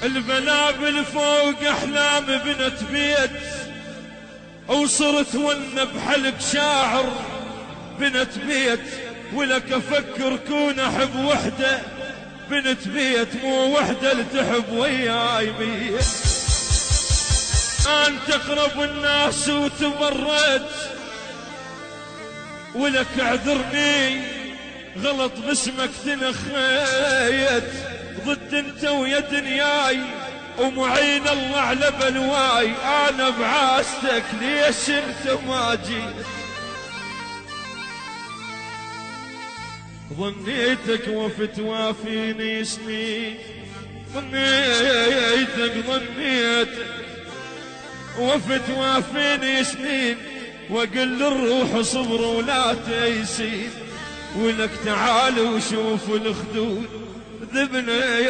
البلابل فوق احلام بنت بيت، وصرت ون بحلق شاعر بنت بيت، ولك افكر كون احب وحده بنت بيت، مو وحده اللي تحب وياي بيت. انت اقرب الناس وتبرد، ولك اعذرني غلط باسمك تنخيت، ضد انت ويا دنياي ومعين الله على بلواي، انا بعاستك ليش انت ما جيت؟ ظنيتك وفت وافيني سنين، ظنيتك وفت وافيني سنين، واقل الروح صبر ولا تيسين، ولك تعال وشوف الخدود ذبني